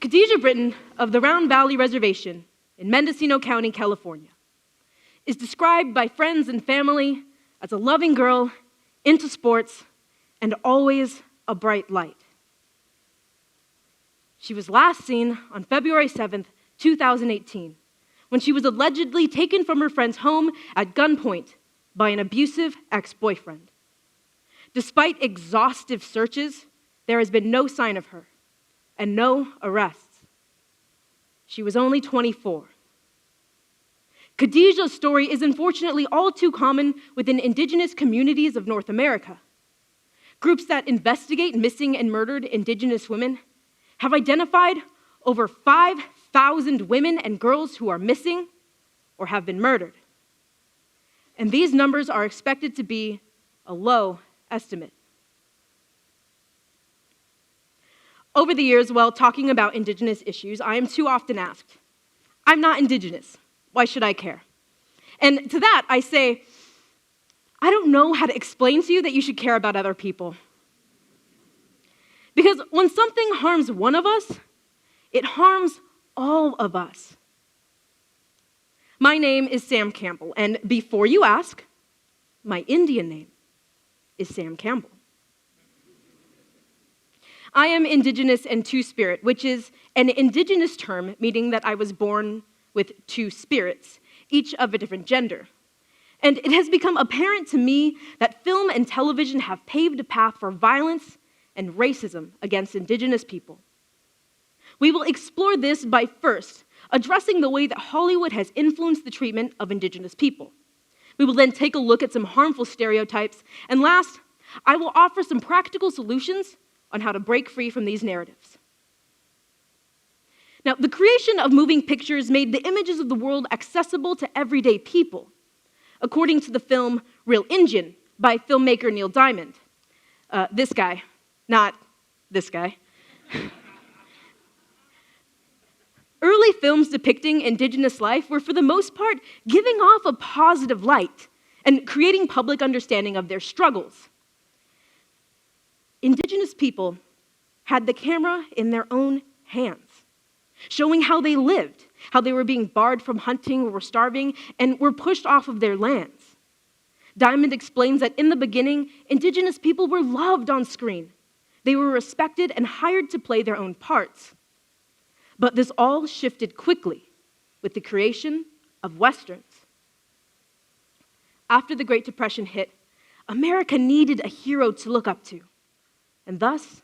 Khadijah Britton of the Round Valley Reservation in Mendocino County, California, is described by friends and family as a loving girl, into sports, and always a bright light. She was last seen on February 7th, 2018, when she was allegedly taken from her friend's home at gunpoint by an abusive ex-boyfriend. Despite exhaustive searches, there has been no sign of her and no arrests. She was only 24. Khadijah's story is unfortunately all too common within Indigenous communities of North America. Groups that investigate missing and murdered Indigenous women have identified over 5,000 women and girls who are missing or have been murdered. And these numbers are expected to be a low estimate. Over the years, while talking about Indigenous issues, I am too often asked, "I'm not Indigenous. Why should I care?" And to that, I say, I don't know how to explain to you that you should care about other people. Because when something harms one of us, it harms all of us. My name is Sam Campbell, and before you ask, my Indian name is Sam Campbell. I am Indigenous and two-spirit, which is an Indigenous term meaning that I was born with two spirits, each of a different gender. And it has become apparent to me that film and television have paved a path for violence and racism against Indigenous people. We will explore this by first addressing the way that Hollywood has influenced the treatment of Indigenous people. We will then take a look at some harmful stereotypes, and last, I will offer some practical solutions on how to break free from these narratives. Now, the creation of moving pictures made the images of the world accessible to everyday people, according to the film Real Indian by filmmaker Neil Diamond. This guy, not this guy. Early films depicting Indigenous life were, for the most part, giving off a positive light and creating public understanding of their struggles. Indigenous people had the camera in their own hands, showing how they lived, how they were being barred from hunting or were starving and were pushed off of their lands. Diamond explains that in the beginning, Indigenous people were loved on screen. They were respected and hired to play their own parts. But this all shifted quickly with the creation of Westerns. After the Great Depression hit, America needed a hero to look up to. And thus,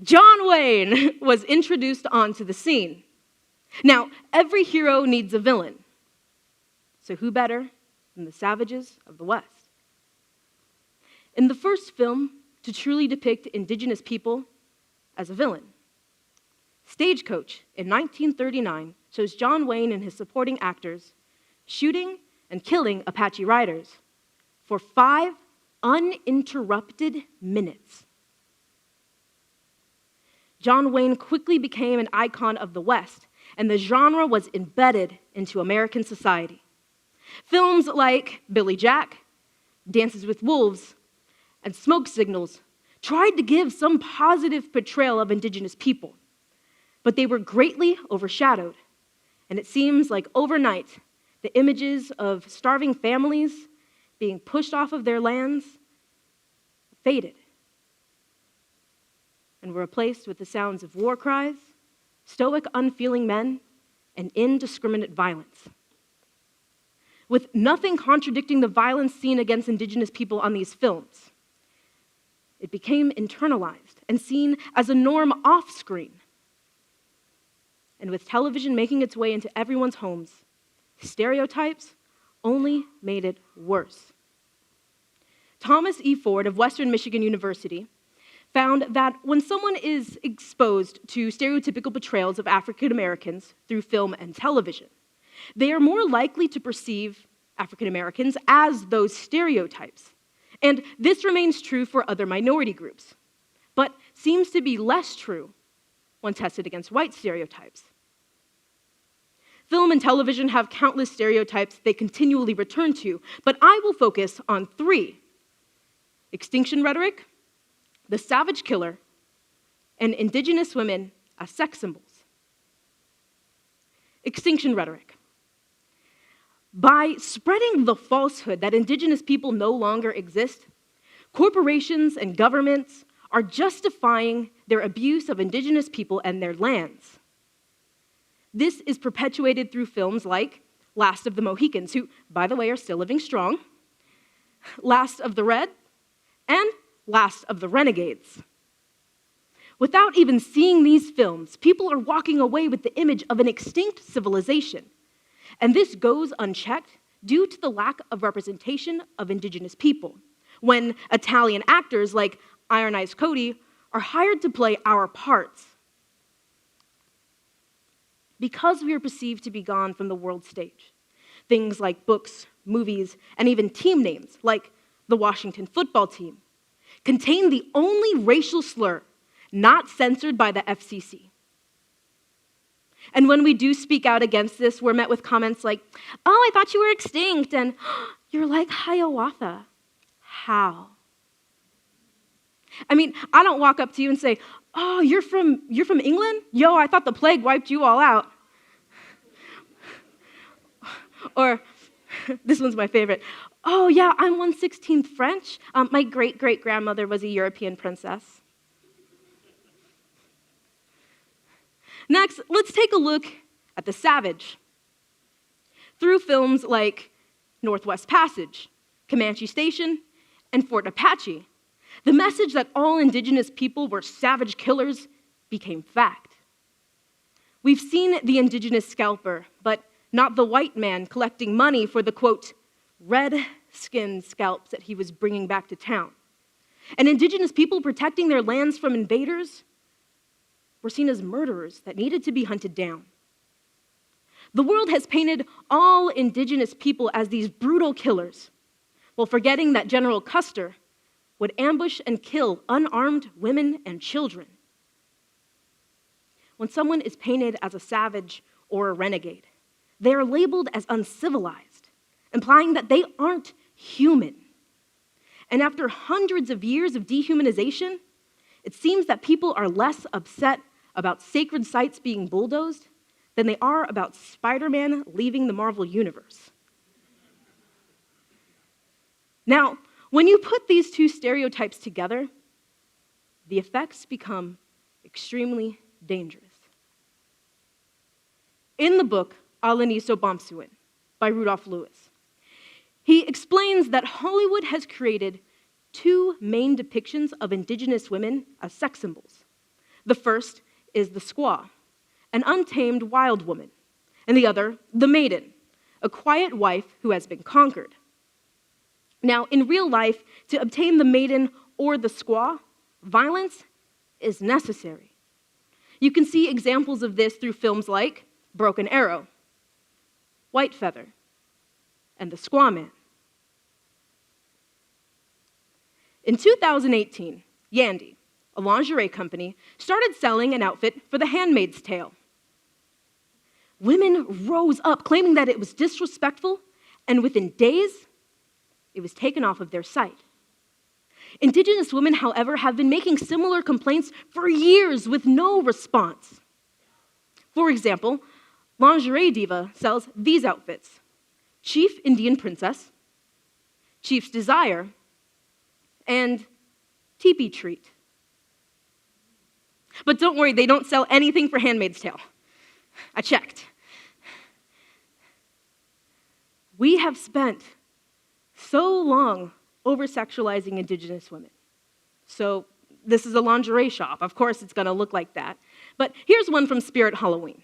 John Wayne was introduced onto the scene. Now, every hero needs a villain. So who better than the savages of the West? In the first film to truly depict Indigenous people as a villain, Stagecoach in 1939 shows John Wayne and his supporting actors shooting and killing Apache riders for 5 uninterrupted minutes. John Wayne quickly became an icon of the West, and the genre was embedded into American society. Films like Billy Jack, Dances with Wolves, and Smoke Signals tried to give some positive portrayal of Indigenous people, but they were greatly overshadowed, and it seems like overnight, the images of starving families being pushed off of their lands faded and were replaced with the sounds of war cries, stoic, unfeeling men, and indiscriminate violence. With nothing contradicting the violence seen against Indigenous people on these films, it became internalized and seen as a norm off-screen. And with television making its way into everyone's homes, stereotypes only made it worse. Thomas E. Ford of Western Michigan University found that when someone is exposed to stereotypical portrayals of African Americans through film and television, they are more likely to perceive African Americans as those stereotypes. And this remains true for other minority groups, but seems to be less true when tested against white stereotypes. Film and television have countless stereotypes they continually return to, but I will focus on 3: Extinction Rhetoric, The Savage Killer, and Indigenous women as sex symbols. Extinction Rhetoric. By spreading the falsehood that Indigenous people no longer exist, corporations and governments are justifying their abuse of Indigenous people and their lands. This is perpetuated through films like Last of the Mohicans, who, by the way, are still living strong, Last of the Red, and Last of the Renegades. Without even seeing these films, people are walking away with the image of an extinct civilization. And this goes unchecked due to the lack of representation of Indigenous people, when Italian actors like Iron Eyes Cody are hired to play our parts. Because we are perceived to be gone from the world stage, things like books, movies, and even team names, like the Washington football team, contain the only racial slur not censored by the FCC. And when we do speak out against this, we're met with comments like, "Oh, I thought you were extinct," and "You're like Hiawatha." How? I mean, I don't walk up to you and say, "Oh, you're from England? Yo, I thought the plague wiped you all out." Or, this one's my favorite, "Oh yeah, I'm 1/16 French. My great-great-grandmother was a European princess." Next, let's take a look at the savage. Through films like Northwest Passage, Comanche Station, and Fort Apache, the message that all Indigenous people were savage killers became fact. We've seen the Indigenous scalper, but not the white man collecting money for the, quote, red-skinned scalps that he was bringing back to town. And Indigenous people protecting their lands from invaders were seen as murderers that needed to be hunted down. The world has painted all Indigenous people as these brutal killers, while forgetting that General Custer would ambush and kill unarmed women and children. When someone is painted as a savage or a renegade, they are labeled as uncivilized, implying that they aren't human. And after hundreds of years of dehumanization, it seems that people are less upset about sacred sites being bulldozed than they are about Spider-Man leaving the Marvel Universe. Now, when you put these two stereotypes together, the effects become extremely dangerous. In the book, Alaniso Bomsuin, by Rudolph Lewis, he explains that Hollywood has created two main depictions of Indigenous women as sex symbols. The first is the squaw, an untamed wild woman, and the other, the maiden, a quiet wife who has been conquered. Now, in real life, to obtain the maiden or the squaw, violence is necessary. You can see examples of this through films like Broken Arrow, White Feather, and The Squaw Man. In 2018, Yandy, a lingerie company, started selling an outfit for The Handmaid's Tale. Women rose up, claiming that it was disrespectful, and within days, it was taken off of their site. Indigenous women, however, have been making similar complaints for years with no response. For example, Lingerie Diva sells these outfits: Chief Indian Princess, Chief's Desire, and Teepee Treat. But don't worry, they don't sell anything for Handmaid's Tale. I checked. We have spent so long over-sexualizing Indigenous women. So this is a lingerie shop. Of course it's gonna look like that. But here's one from Spirit Halloween.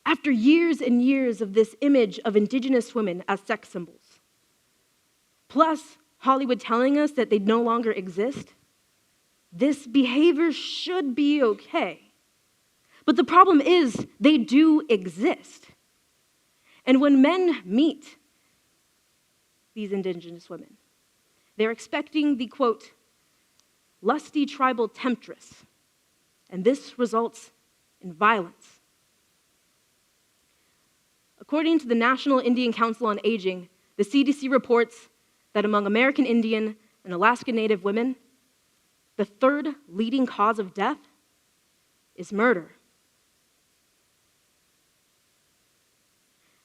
After years and years of this image of Indigenous women as sex symbols, plus Hollywood telling us that they no longer exist, this behavior should be okay. But the problem is they do exist. And when men meet these Indigenous women, they're expecting the, quote, lusty tribal temptress, and this results in violence. According to the National Indian Council on Aging, the CDC reports that among American Indian and Alaska Native women, the third leading cause of death is murder.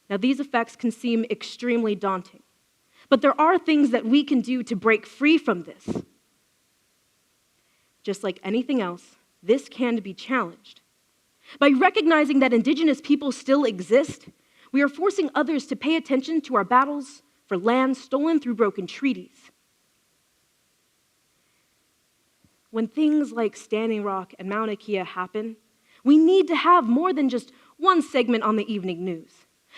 Now, these effects can seem extremely daunting, but there are things that we can do to break free from this. Just like anything else, this can be challenged. By recognizing that Indigenous people still exist, we are forcing others to pay attention to our battles for land stolen through broken treaties. When things like Standing Rock and Mauna Kea happen, we need to have more than just one segment on the evening news.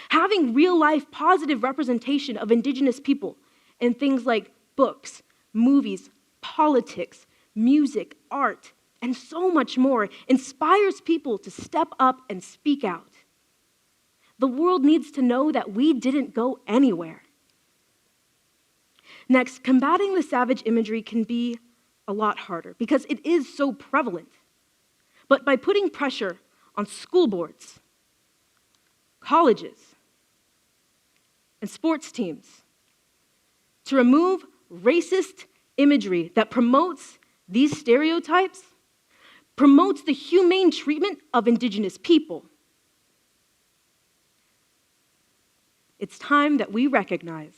Having real-life positive representation of Indigenous people in things like books, movies, politics, music, art, and so much more inspires people to step up and speak out. The world needs to know that we didn't go anywhere. Next, combating the savage imagery can be a lot harder because it is so prevalent. But by putting pressure on school boards, colleges, and sports teams to remove racist imagery that promotes these stereotypes, promotes the humane treatment of Indigenous people. It's time that we recognize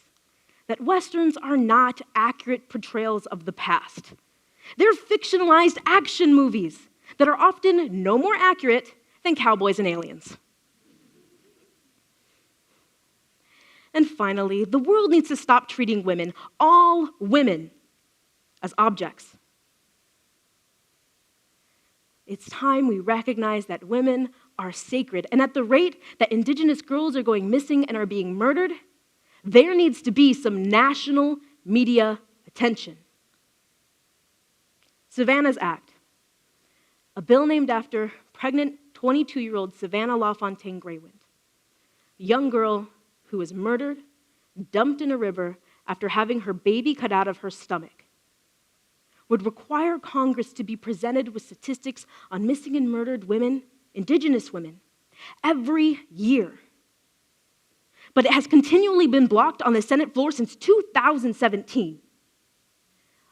that Westerns are not accurate portrayals of the past. They're fictionalized action movies that are often no more accurate than cowboys and aliens. And finally, the world needs to stop treating women, all women, as objects. It's time we recognize that women are sacred, and at the rate that Indigenous girls are going missing and are being murdered, there needs to be some national media attention. Savannah's Act, a bill named after pregnant 22-year-old Savannah LaFontaine Greywind, a young girl who was murdered, dumped in a river after having her baby cut out of her stomach, would require Congress to be presented with statistics on missing and murdered women, Indigenous women, every year. But it has continually been blocked on the Senate floor since 2017.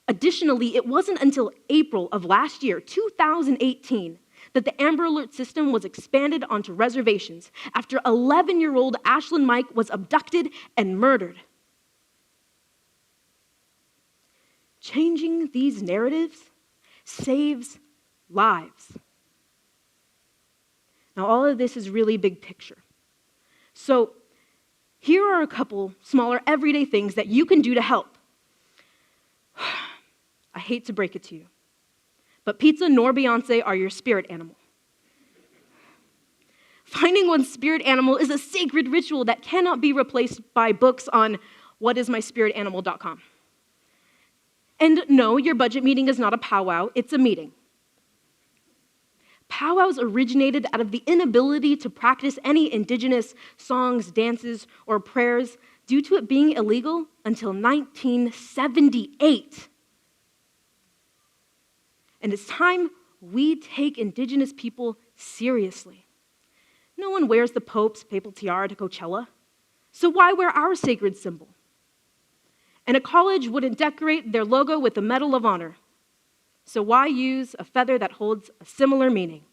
Additionally, it wasn't until April of last year, 2018, that the Amber Alert system was expanded onto reservations after 11-year-old Ashlyn Mike was abducted and murdered. Changing these narratives saves lives. Now, all of this is really big picture. So, here are a couple smaller everyday things that you can do to help. I hate to break it to you, but pizza nor Beyonce are your spirit animal. Finding one's spirit animal is a sacred ritual that cannot be replaced by books on whatismyspiritanimal.com. And no, your budget meeting is not a powwow, it's a meeting. Powwows originated out of the inability to practice any Indigenous songs, dances, or prayers due to it being illegal until 1978. And it's time we take Indigenous people seriously. No one wears the Pope's papal tiara to Coachella, so why wear our sacred symbol? And a college wouldn't decorate their logo with a Medal of Honor, so why use a feather that holds a similar meaning?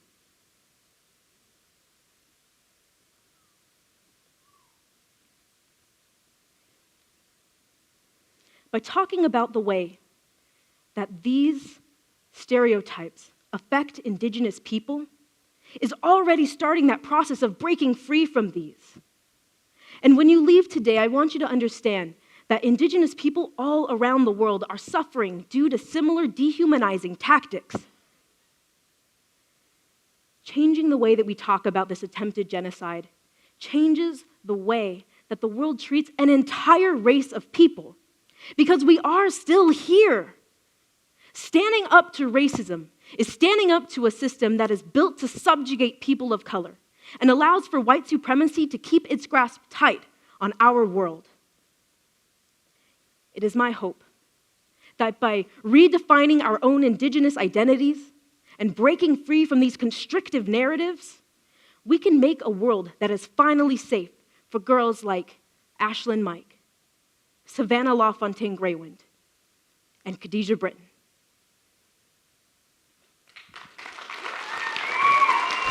By talking about the way that these stereotypes affect Indigenous people is already starting that process of breaking free from these. And when you leave today, I want you to understand that Indigenous people all around the world are suffering due to similar dehumanizing tactics. Changing the way that we talk about this attempted genocide changes the way that the world treats an entire race of people, because we are still here. Standing up to racism is standing up to a system that is built to subjugate people of color and allows for white supremacy to keep its grasp tight on our world. It is my hope that by redefining our own Indigenous identities and breaking free from these constrictive narratives, we can make a world that is finally safe for girls like Ashlyn Mike, Savannah LaFontaine Greywind, and Khadijah Britton.